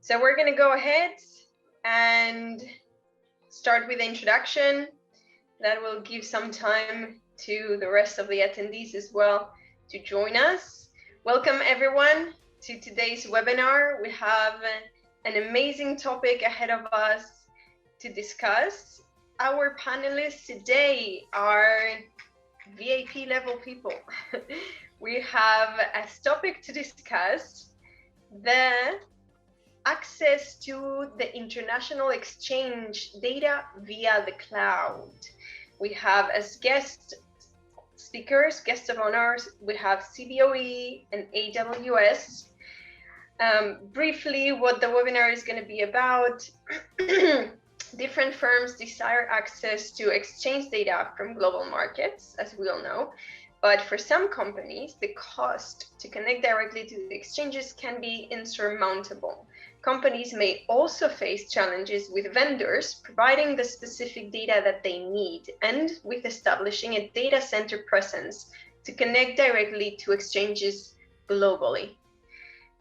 So we're going to go ahead and start with the introduction. That will give some time to the rest of the attendees as well to join us. Welcome everyone to today's webinar. We have an amazing topic ahead of us to discuss. Our panelists today are VIP level people. We have as topic to discuss the access to the international exchange data via the cloud. We have as guest speakers, guests of honors, we have Cboe and AWS. Briefly, what the webinar is going to be about. Different firms desire access to exchange data from global markets, as we all know. But for some companies, the cost to connect directly to the exchanges can be insurmountable. Companies may also face challenges with vendors providing the specific data that they need and with establishing a data center presence to connect directly to exchanges globally.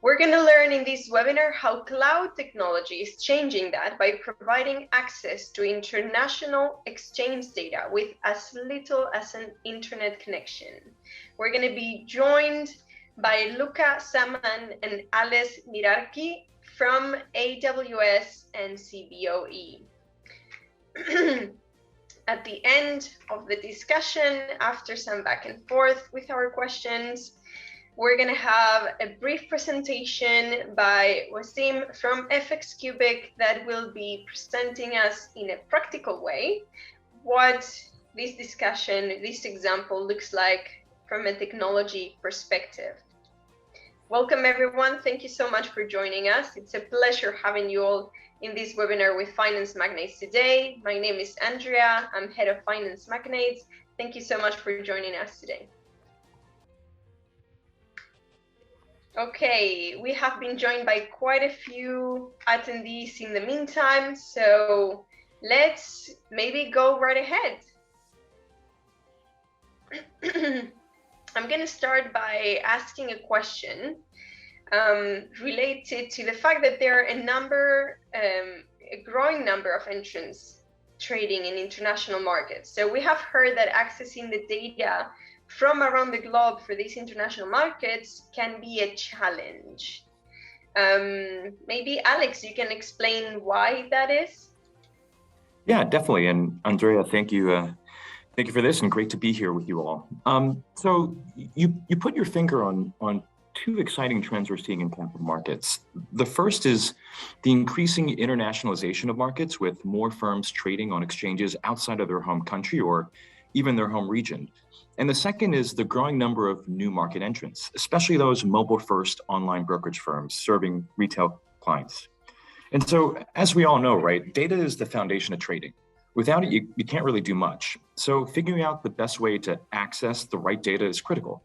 We're going to learn in this webinar how cloud technology is changing that by providing access to international exchange data with as little as an internet connection. We're going to be joined by Luca Samman and Mirarchi from AWS and Cboe. At the end of the discussion, after some back and forth with our questions, we're going to have a brief presentation by Wassim from FXCubic that will be presenting us in a practical way what this discussion, this example looks like from a technology perspective. Welcome everyone. Thank you so much for joining us. It's a pleasure having you all in this webinar with Finance Magnates today. My name is Andrea. I'm head of Finance Magnates. Thank you so much for joining us today. Okay, we have been joined by quite a few attendees in the meantime, so let's maybe go right ahead. I'm going to start by asking a question related to the fact that there are a growing number of entrants trading in international markets. So we have heard that accessing the data from around the globe for these international markets can be a challenge. Maybe Alex, you can explain why that is? Yeah, definitely. And Andrea, thank you. Thank you for this, and great to be here with you all. So you put your finger on two exciting trends we're seeing in capital markets. The first is the increasing internationalization of markets, with more firms trading on exchanges outside of their home country or even their home region. And the second is the growing number of new market entrants, especially those mobile-first online brokerage firms serving retail clients. And so, as we all know, right, data is the foundation of trading. Without it, you can't really do much. So figuring out the best way to access the right data is critical.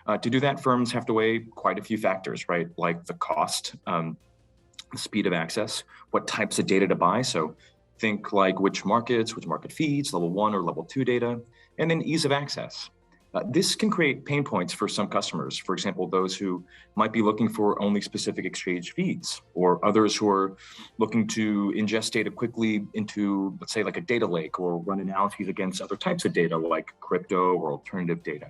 To do that, firms have to weigh quite a few factors, right? Like the cost, the speed of access, what types of data to buy. So think like which market feeds, level 1 or level 2 data, and then ease of access. This can create pain points for some customers. For example, those who might be looking for only specific exchange feeds, or others who are looking to ingest data quickly into, let's say, like a data lake, or run analyses against other types of data like crypto or alternative data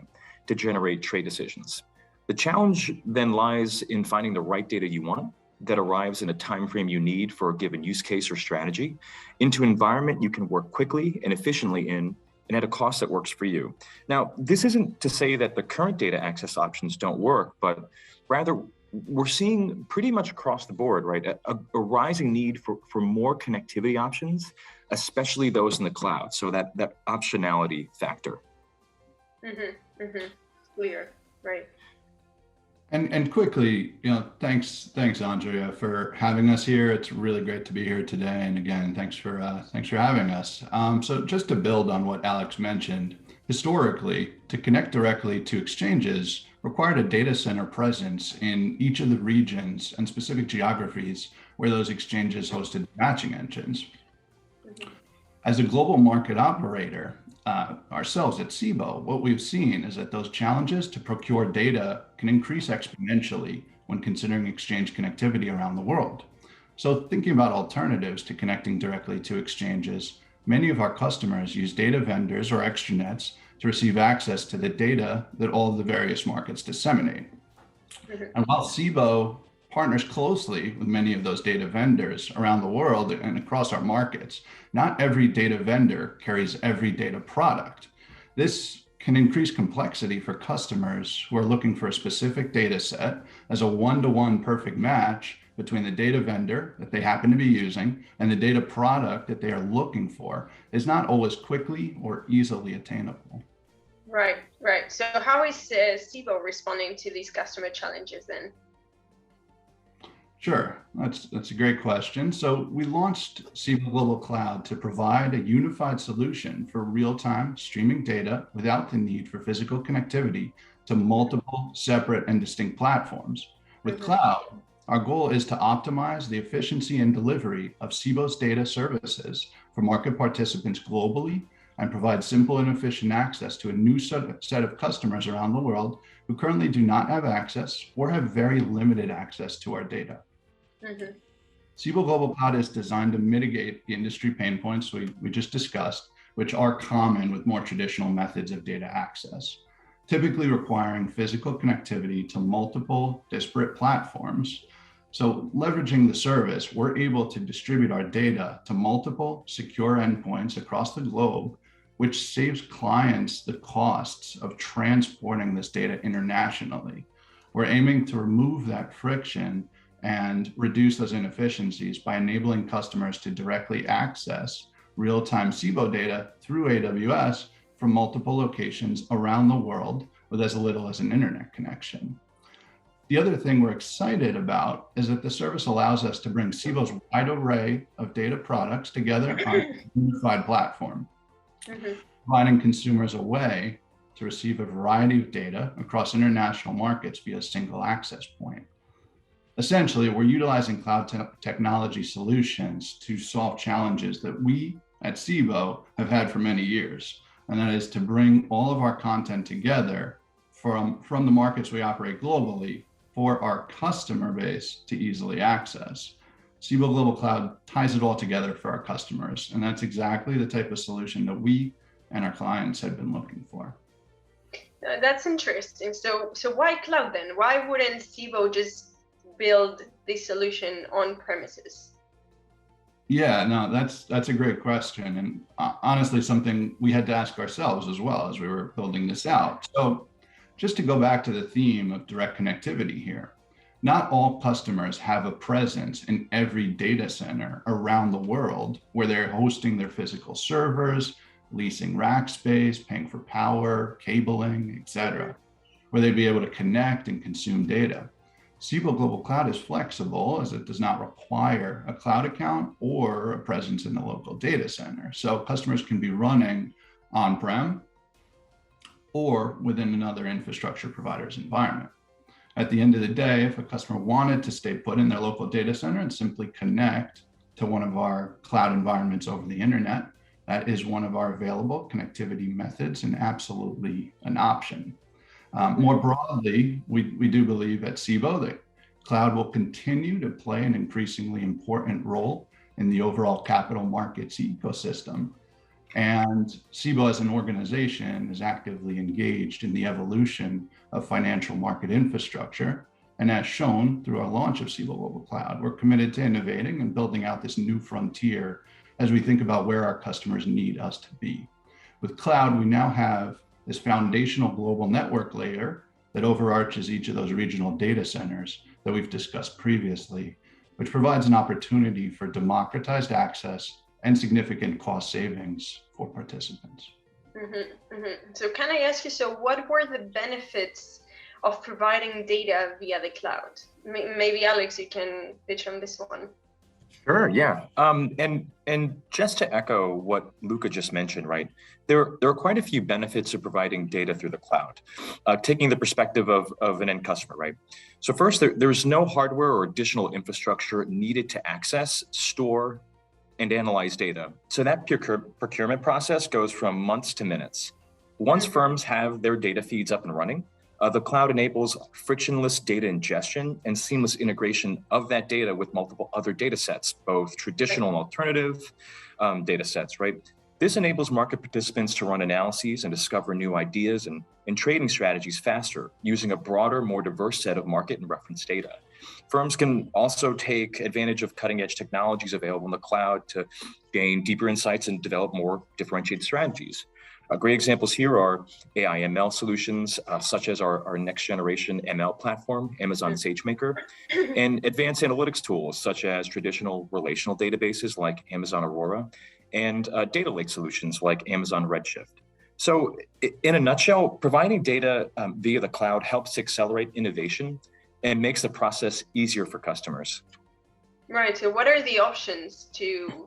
to generate trade decisions. The challenge then lies in finding the right data you want that arrives in a time frame you need for a given use case or strategy into an environment you can work quickly and efficiently in, and at a cost that works for you. Now, this isn't to say that the current data access options don't work, but rather we're seeing pretty much across the board, right, a rising need for more connectivity options, especially those in the cloud. So that optionality factor. Clear, right. And quickly, thanks Andrea for having us here. It's really great to be here today. And again, thanks for having us. So just to build on what Alex mentioned, historically, to connect directly to exchanges required a data center presence in each of the regions and specific geographies where those exchanges hosted matching engines. As a global market operator, ourselves at Cboe, what we've seen is that those challenges to procure data can increase exponentially when considering exchange connectivity around the world. So thinking about alternatives to connecting directly to exchanges, many of our customers use data vendors or extranets to receive access to the data that all of the various markets disseminate. And while Cboe partners closely with many of those data vendors around the world and across our markets, not every data vendor carries every data product. This can increase complexity for customers who are looking for a specific data set as a one-to-one perfect match between the data vendor that they happen to be using and the data product that they are looking for is not always quickly or easily attainable. Right, right. So how is Cboe responding to these customer challenges then? Sure, that's a great question. So we launched Cboe Global Cloud to provide a unified solution for real-time streaming data without the need for physical connectivity to multiple separate and distinct platforms. With cloud, our goal is to optimize the efficiency and delivery of Cboe's data services for market participants globally and provide simple and efficient access to a new set of customers around the world who currently do not have access or have very limited access to our data. Cboe Global Cloud is designed to mitigate the industry pain points we just discussed, which are common with more traditional methods of data access, typically requiring physical connectivity to multiple disparate platforms. So leveraging the service, we're able to distribute our data to multiple secure endpoints across the globe, which saves clients the costs of transporting this data internationally. We're aiming to remove that friction and reduce those inefficiencies by enabling customers to directly access real-time Cboe data through AWS from multiple locations around the world with as little as an internet connection. The other thing we're excited about is that the service allows us to bring Cboe's wide array of data products together on a unified platform, providing consumers a way to receive a variety of data across international markets via a single access point. Essentially, we're utilizing cloud technology solutions to solve challenges that we at Cboe have had for many years, and that is to bring all of our content together from the markets we operate globally for our customer base to easily access. Cboe Global Cloud ties it all together for our customers, and that's exactly the type of solution that we and our clients had been looking for. That's interesting. So why cloud then? Why wouldn't Cboe just build this solution on premises? Yeah, no, that's a great question, and honestly, something we had to ask ourselves as well as we were building this out. So just to go back to the theme of direct connectivity here, not all customers have a presence in every data center around the world where they're hosting their physical servers, leasing rack space, paying for power, cabling, etc., where they'd be able to connect and consume data. Cboe Global Cloud is flexible as it does not require a cloud account or a presence in the local data center. So customers can be running on-prem or within another infrastructure provider's environment. At the end of the day, if a customer wanted to stay put in their local data center and simply connect to one of our cloud environments over the internet, that is one of our available connectivity methods and absolutely an option. More broadly, we do believe at Cboe that cloud will continue to play an increasingly important role in the overall capital markets ecosystem. And Cboe as an organization is actively engaged in the evolution of financial market infrastructure. And as shown through our launch of Cboe Global Cloud, we're committed to innovating and building out this new frontier as we think about where our customers need us to be. With cloud, we now have this foundational global network layer that overarches each of those regional data centers that we've discussed previously, which provides an opportunity for democratized access and significant cost savings for participants. So can I ask you, so what were the benefits of providing data via the cloud? Maybe Alex, you can pitch on this one. Sure, yeah. And just to echo what Luca just mentioned, right? There are quite a few benefits of providing data through the cloud, taking the perspective of an end customer, right? So first, there's no hardware or additional infrastructure needed to access, store, and analyze data. So that procurement process goes from months to minutes. Once firms have their data feeds up and running, The cloud enables frictionless data ingestion and seamless integration of that data with multiple other data sets, both traditional and alternative data sets, right? This enables market participants to run analyses and discover new ideas and trading strategies faster using a broader, more diverse set of market and reference data. Firms can also take advantage of cutting-edge technologies available in the cloud to gain deeper insights and develop more differentiated strategies. Great examples here are AI ML solutions, such as our next generation ML platform, Amazon SageMaker, and advanced analytics tools, such as traditional relational databases like Amazon Aurora, and data lake solutions like Amazon Redshift. So in a nutshell, providing data via the cloud helps to accelerate innovation and makes the process easier for customers. Right, so what are the options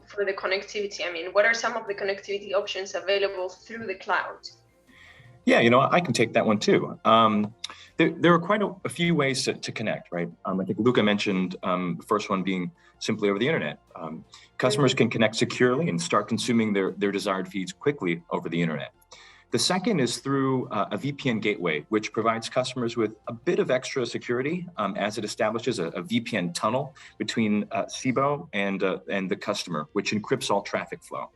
for the connectivity? I mean, what are some of the connectivity options available through the cloud? Yeah, I can take that one too. There are quite a few ways to connect, right? I think Luca mentioned the first one being simply over the internet. Customers can connect securely and start consuming their desired feeds quickly over the internet. The second is through a VPN gateway, which provides customers with a bit of extra security as it establishes a VPN tunnel between Cboe and the customer, which encrypts all traffic flow.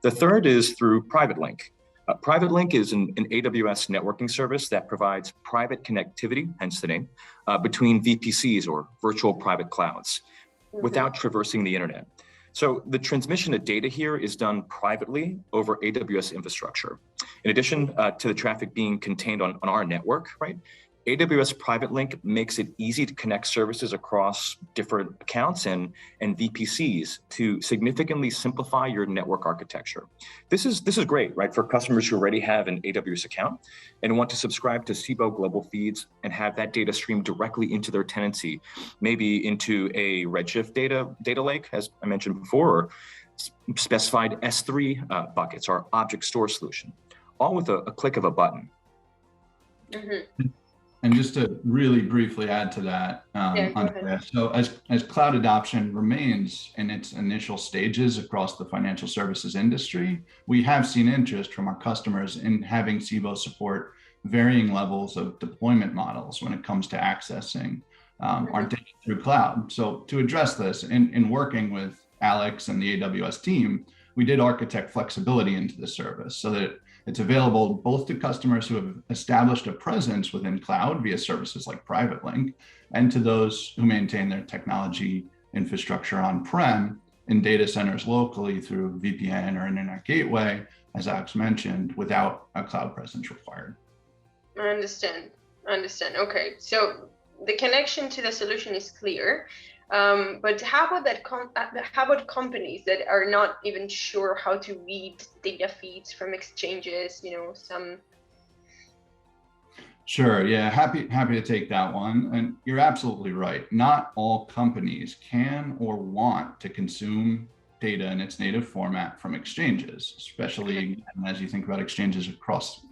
The third is through Private Link. Private Link is an AWS networking service that provides private connectivity, hence the name, between VPCs or virtual private clouds without traversing the internet. So the transmission of data here is done privately over AWS infrastructure. In addition to the traffic being contained on our network, right? AWS Private Link makes it easy to connect services across different accounts and VPCs to significantly simplify your network architecture. This is great, right, for customers who already have an AWS account and want to subscribe to Cboe global feeds and have that data stream directly into their tenancy, maybe into a Redshift data lake, as I mentioned before, or specified S3 buckets or object store solution, all with a click of a button. And just to really briefly add to that, Andrea, so as cloud adoption remains in its initial stages across the financial services industry, we have seen interest from our customers in having Cboe support varying levels of deployment models when it comes to accessing our data through cloud. So to address this, in working with Alex and the AWS team, we did architect flexibility into the service so that it's available both to customers who have established a presence within cloud via services like Private Link, and to those who maintain their technology infrastructure on-prem in data centers locally through VPN or internet gateway, as Alex mentioned, without a cloud presence required. I understand. Okay, so the connection to the solution is clear. But how about companies that are not even sure how to read data feeds from exchanges? Some. Sure. Yeah. Happy to take that one. And you're absolutely right. Not all companies can or want to consume data in its native format from exchanges, especially as you think about exchanges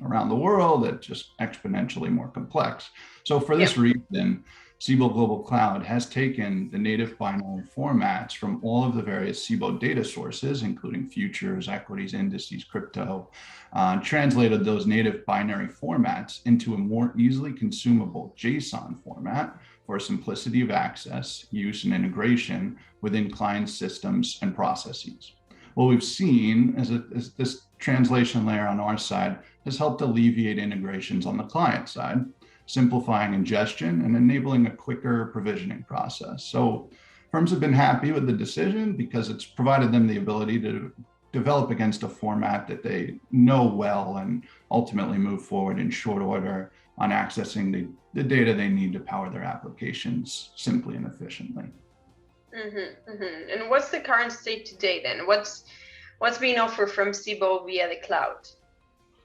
around the world, that's just exponentially more complex. So for this reason, Cboe Global Cloud has taken the native binary formats from all of the various Cboe data sources, including futures, equities, indices, crypto, translated those native binary formats into a more easily consumable JSON format for simplicity of access, use, and integration within client systems and processes. What we've seen is this translation layer on our side has helped alleviate integrations on the client side, simplifying ingestion and enabling a quicker provisioning process. So firms have been happy with the decision because it's provided them the ability to develop against a format that they know well and ultimately move forward in short order on accessing the data they need to power their applications simply and efficiently. And what's the current state today then? What's being offered from Cboe via the cloud?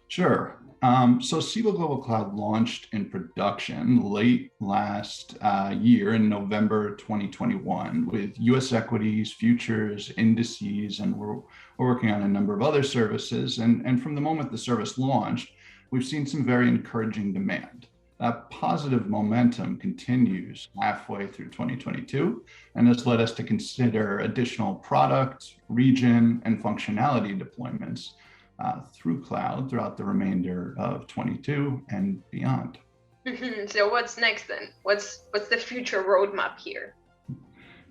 Sure. So Cboe Global Cloud launched in production late last year in November 2021 with US equities, futures, indices, and we're working on a number of other services. And from the moment the service launched, we've seen some very encouraging demand. That positive momentum continues halfway through 2022 and has led us to consider additional product, region, and functionality deployments through cloud throughout the remainder of 22 and beyond. So what's next then? What's the future roadmap here?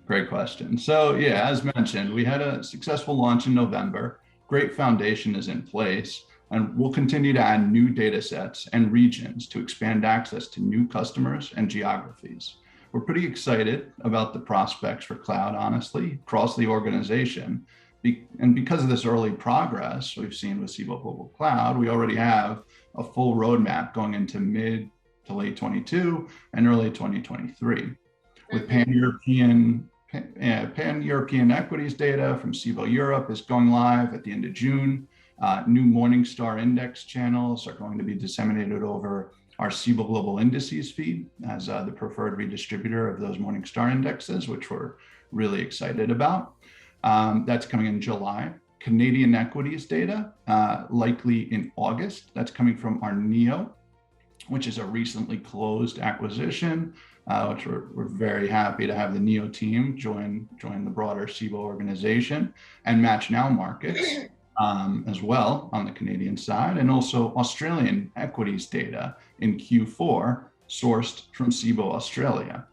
Great question. So yeah, as mentioned, we had a successful launch in November. Great foundation is in place, and we'll continue to add new data sets and regions to expand access to new customers and geographies. We're pretty excited about the prospects for cloud, honestly, across the organization. And because of this early progress we've seen with Cboe Global Cloud, we already have a full roadmap going into mid to late 22 and early 2023. With pan-European equities data from Cboe Europe is going live at the end of June. New Morningstar index channels are going to be disseminated over our Cboe Global Indices feed as the preferred redistributor of those Morningstar indexes, which we're really excited about. That's coming in July. Canadian equities data, likely in August. That's coming from our NEO, which is a recently closed acquisition, which we're very happy to have the NEO team join the broader Cboe organization, and Match Now markets as well on the Canadian side, and also Australian equities data in Q4 sourced from Cboe Australia.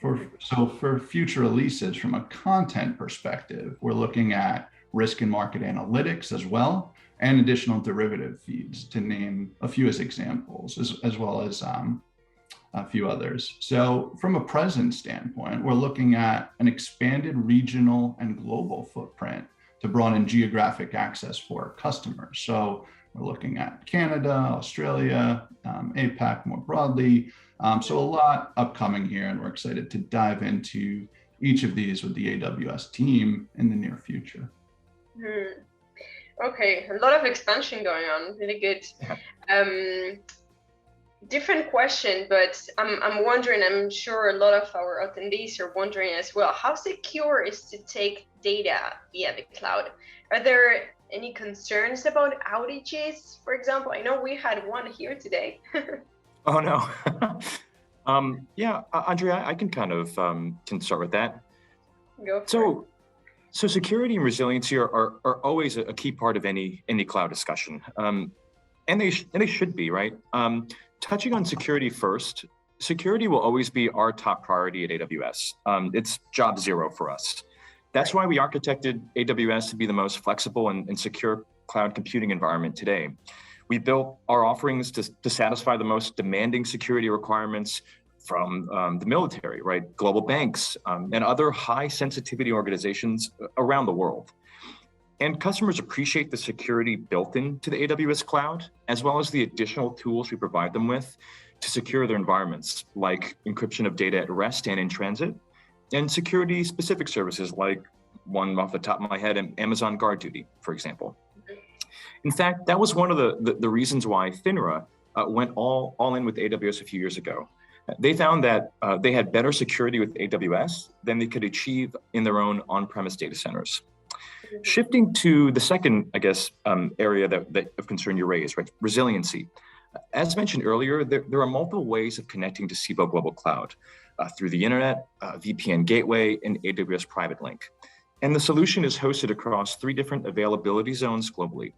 For future releases from a content perspective, we're looking at risk and market analytics as well, and additional derivative feeds, to name a few as examples, as well as a few others. So from a presence standpoint, we're looking at an expanded regional and global footprint to broaden geographic access for our customers. So we're looking at Canada, Australia, APAC more broadly. So a lot upcoming here, and we're excited to dive into each of these with the AWS team in the near future. Okay, a lot of expansion going on, really good. Different question, but I'm wondering, I'm sure a lot of our attendees are wondering as well, how secure is to take data via the cloud? Are there any concerns about outages, for example? I know we had one here today. Oh no. Yeah, Andrea, I can kind of can start with that. Go for it. So security and resiliency are always a key part of any cloud discussion, and they should be, right? Touching on security first, security will always be our top priority at AWS. It's job zero for us. That's why we architected AWS to be the most flexible and secure cloud computing environment today. We built our offerings to satisfy the most demanding security requirements from the military, right? Global banks and other high sensitivity organizations around the world. And customers appreciate the security built into the AWS cloud, as well as the additional tools we provide them with to secure their environments, like encryption of data at rest and in transit, and security specific services like one off the top of my head, Amazon Guard Duty, for example. In fact, that was one of the reasons why FINRA went all in with AWS a few years ago. They found that they had better security with AWS than they could achieve in their own on-premise data centers. Shifting to the second, I guess, area that of concern you raised, right? Resiliency. As mentioned earlier, there are multiple ways of connecting to Cboe Global Cloud through the internet, VPN gateway, and AWS Private Link. And the solution is hosted across 3 different availability zones globally.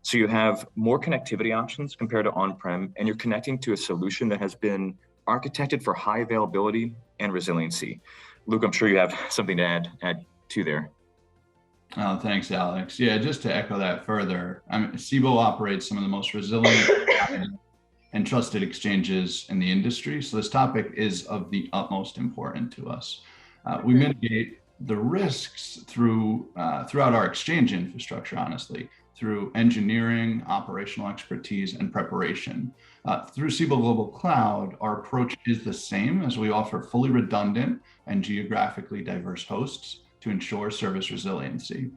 So you have more connectivity options compared to on-prem, and you're connecting to a solution that has been architected for high availability and resiliency. Luke, I'm sure you have something to add to there. Oh, thanks, Alex. Yeah, just to echo that further, Cboe operates some of the most resilient and trusted exchanges in the industry. So this topic is of the utmost importance to us. We mitigate the risks throughout our exchange infrastructure, honestly, through engineering, operational expertise, and preparation. Through Cboe Global Cloud, our approach is the same, as we offer fully redundant and geographically diverse hosts to ensure service resiliency.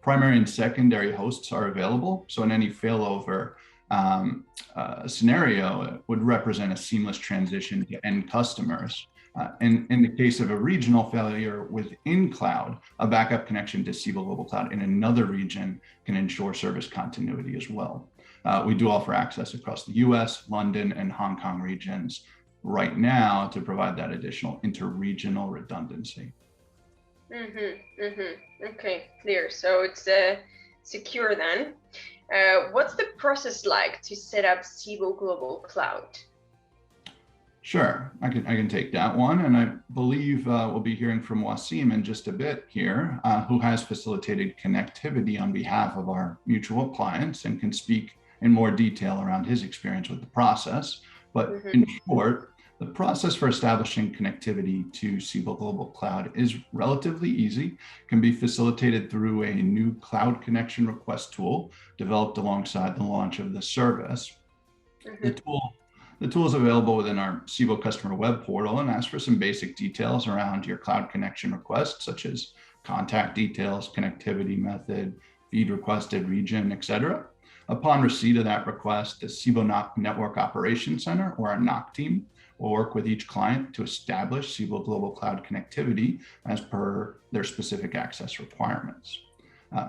Primary and secondary hosts are available, so in any failover scenario, it would represent a seamless transition to end customers. In the case of a regional failure within cloud, a backup connection to Cboe Global Cloud in another region can ensure service continuity as well. We do offer access across the US, London, and Hong Kong regions right now to provide that additional interregional redundancy. Okay, clear. So it's secure then. What's the process like to set up Cboe Global Cloud? Sure, I can take that one, and I believe we'll be hearing from Wassim in just a bit here, who has facilitated connectivity on behalf of our mutual clients and can speak in more detail around his experience with the process. But in short, the process for establishing connectivity to Cboe Global Cloud is relatively easy, can be facilitated through a new cloud connection request tool developed alongside the launch of the service. The tool is available within our Cboe customer web portal and asks for some basic details around your cloud connection request, such as contact details, connectivity method, feed requested, region, etc. Upon receipt of that request, the Cboe Network Operations Center, or our NOC team, will work with each client to establish Cboe Global Cloud connectivity as per their specific access requirements.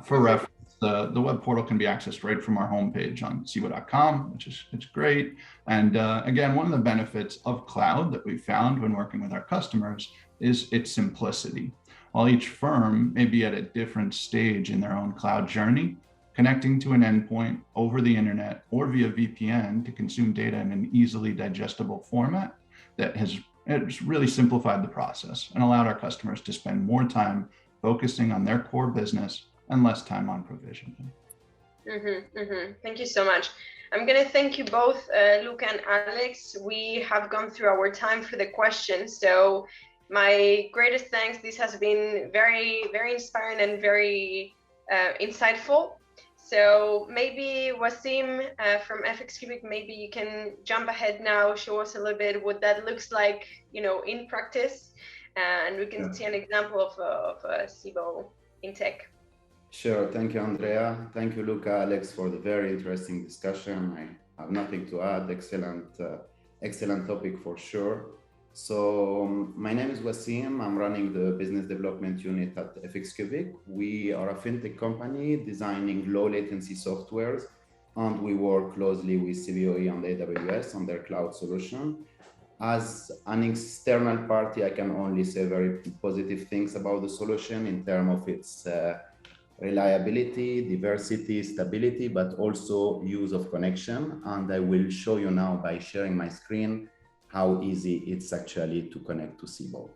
For reference, the web portal can be accessed right from our homepage on Cboe.com, which is great. And again, one of the benefits of cloud that we found when working with our customers is its simplicity. While each firm may be at a different stage in their own cloud journey, connecting to an endpoint over the internet or via VPN to consume data in an easily digestible format that has really simplified the process and allowed our customers to spend more time focusing on their core business and less time on provisioning. Thank you so much. I'm going to thank you both, Luca and Alex. We have gone through our time for the questions. So my greatest thanks. This has been very, very inspiring and very insightful. So maybe Wassim from FXCubic, maybe you can jump ahead now, show us a little bit what that looks like, in practice, and we can see an example of Cboe in tech. Sure. Thank you, Andrea. Thank you, Luca, Alex, for the very interesting discussion. I have nothing to add. Excellent topic for sure. So my name is Wassim. I'm running the business development unit at FXCubic. We are a fintech company designing low latency softwares, and we work closely with Cboe and AWS on their cloud solution. As an external party, I can only say very positive things about the solution in terms of its reliability, diversity, stability, but also use of connection. And I will show you now by sharing my screen how easy it's actually to connect to Cboe.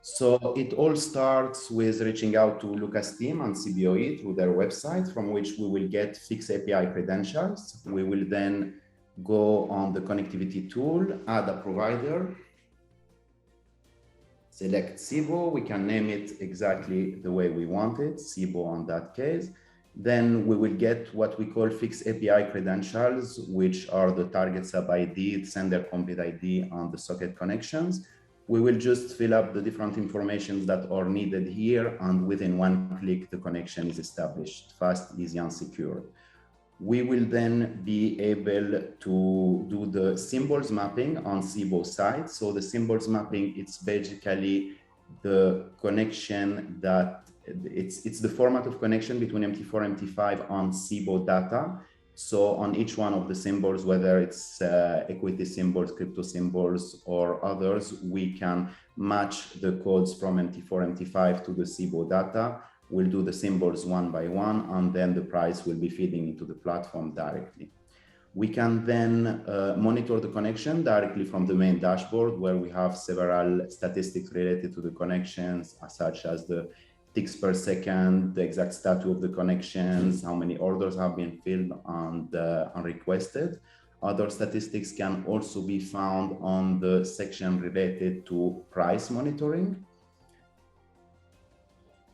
So it all starts with reaching out to Luca's team and Cboe through their website, from which we will get fixed API credentials. We will then go on the connectivity tool, add a provider, select Cboe. We can name it exactly the way we want it, Cboe in that case. Then we will get what we call fixed API credentials, which are the target sub ID, sender complete ID, and the socket connections. We will just fill up the different information that are needed here, and within one click, the connection is established, fast, easy, and secure. We will then be able to do the symbols mapping on Cboe side. So the symbols mapping, it's basically the connection that it's the format of connection between MT4, MT5 on Cboe data. So on each one of the symbols, whether it's equity symbols, crypto symbols, or others, we can match the codes from MT4, MT5 to the Cboe data. We'll do the symbols one by one, and then the price will be feeding into the platform directly. We can then monitor the connection directly from the main dashboard, where we have several statistics related to the connections, such as the ticks per second, the exact status of the connections, how many orders have been filled and requested. Other statistics can also be found on the section related to price monitoring.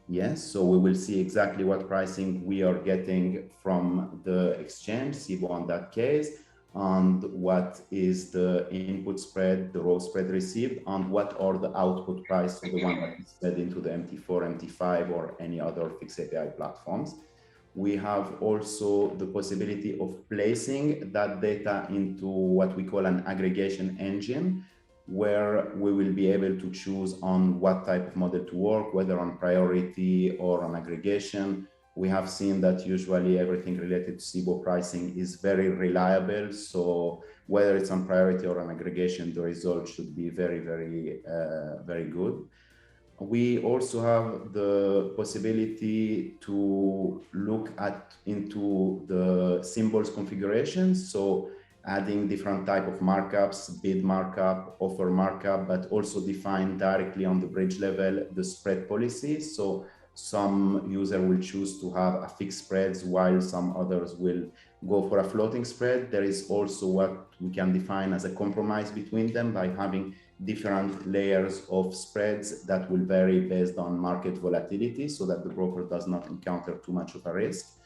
Yes, so we will see exactly what pricing we are getting from the exchange, Cboe in that case, and what is the input spread, the row spread received, and what are the output price, so the one that is fed into the MT4, MT5, or any other fixed API platforms. We have also the possibility of placing that data into what we call an aggregation engine, where we will be able to choose on what type of model to work, whether on priority or on aggregation. We have seen that usually everything related to Cboe pricing is very reliable. So whether it's on priority or on aggregation, the result should be very, very good. We also have the possibility to look into the symbols configuration. So adding different type of markups, bid markup, offer markup, but also define directly on the bridge level the spread policy. So some user will choose to have a fixed spreads while some others will go for a floating spread. There is also what we can define as a compromise between them by having different layers of spreads that will vary based on market volatility so that the broker does not encounter too much of a risk.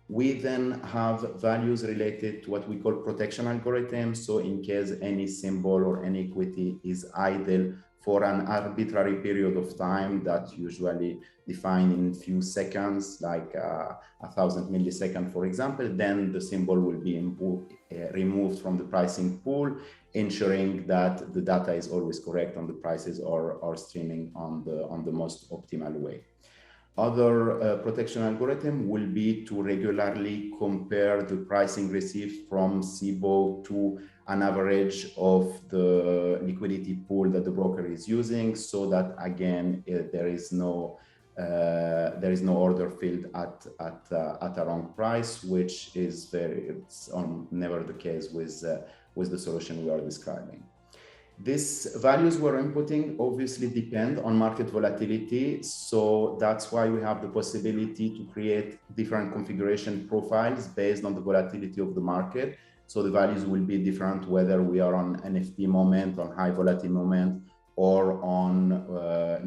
We then have values related to what we call protection algorithms. So in case any symbol or any equity is idle for an arbitrary period of time that usually defined in few seconds, like 1,000 milliseconds, for example, then the symbol will be removed from the pricing pool, ensuring that the data is always correct and the prices are streaming on the most optimal way. Other protection algorithm will be to regularly compare the pricing received from Cboe to an average of the liquidity pool that the broker is using, so that again there is no order filled at a wrong price, which is never the case with the solution we are describing. These values we're inputting obviously depend on market volatility. So that's why we have the possibility to create different configuration profiles based on the volatility of the market. So the values will be different whether we are on NFP moment, on high volatility moment, or on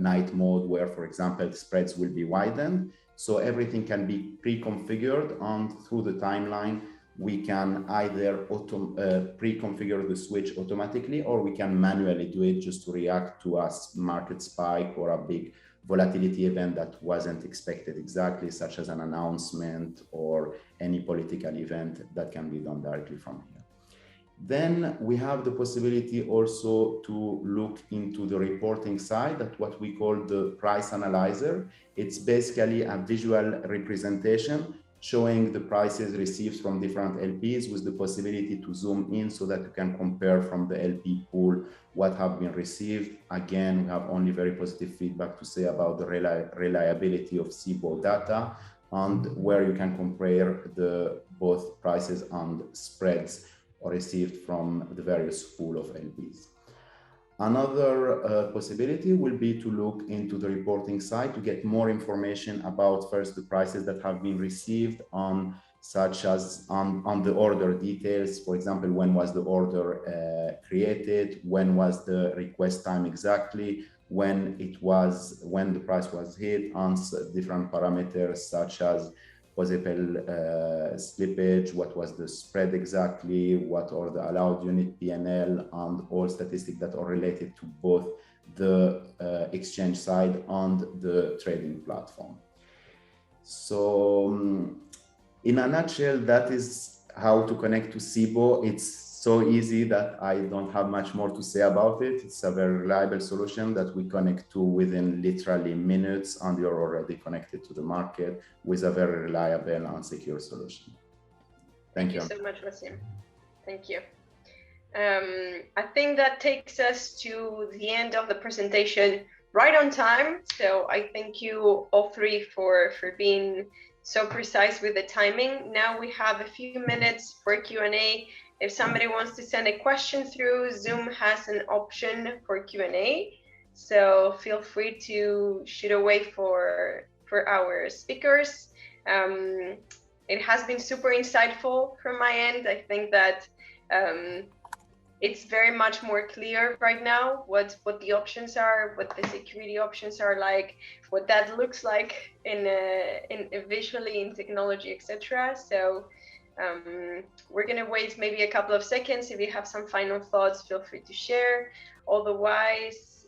night mode where, for example, the spreads will be widened. So everything can be pre-configured, and through the timeline, we can either pre-configure the switch automatically, or we can manually do it just to react to a market spike or a big volatility event that wasn't expected exactly, such as an announcement or any political event that can be done directly from here. Then we have the possibility also to look into the reporting side at what we call the price analyzer. It's basically a visual representation showing the prices received from different LPs with the possibility to zoom in so that you can compare from the LP pool what have been received. Again, we have only very positive feedback to say about the reliability of Cboe data, and where you can compare the both prices and spreads received from the various pool of LPs. Another possibility will be to look into the reporting side to get more information about first the prices that have been received on, such as on the order details. For example, when was the order created, when was the request time exactly, when the price was hit, on different parameters such as possible slippage, what was the spread exactly, what are the allowed unit P&L, and all statistics that are related to both the exchange side and the trading platform. So in a nutshell, that is how to connect to Cboe. It's so easy that I don't have much more to say about it. It's a very reliable solution that we connect to within literally minutes, and you're already connected to the market with a very reliable and secure solution. Thank you so much, Wassim. Thank you. I think that takes us to the end of the presentation right on time. So I thank you all three for being so precise with the timing. Now we have a few minutes for Q&A. If somebody wants to send a question through, Zoom has an option for Q&A. So feel free to shoot away for our speakers. It has been super insightful from my end. I think that it's very much more clear right now what the options are, what the security options are like, what that looks like in visually in technology, etc. So we're gonna wait maybe a couple of seconds. If you have some final thoughts, feel free to share. Otherwise,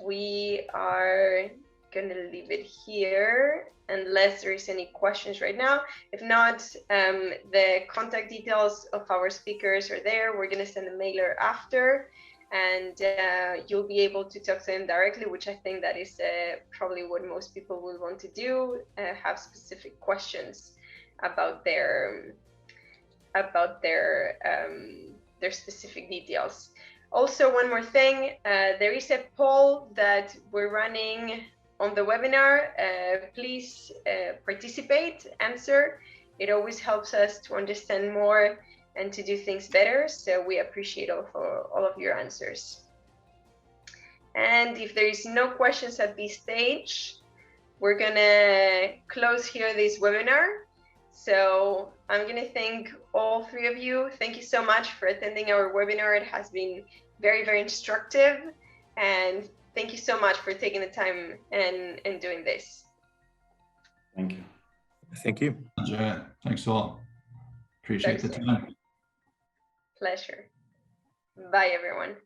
we are gonna leave it here unless there is any questions right now. If not, the contact details of our speakers are there. We're gonna send a mailer after, and you'll be able to talk to them directly, which I think that is probably what most people will want to do, have specific questions about their specific details. Also, one more thing, there is a poll that we're running on the webinar. Please participate, answer. It always helps us to understand more and to do things better. So we appreciate all of your answers. And if there is no questions at this stage, we're gonna close here this webinar. So I'm gonna thank all three of you. Thank you so much for attending our webinar. It has been very, very instructive. And thank you so much for taking the time and doing this. Thank you. Thank you. Andrea, thanks all. Appreciate the time. Pleasure. Bye, everyone.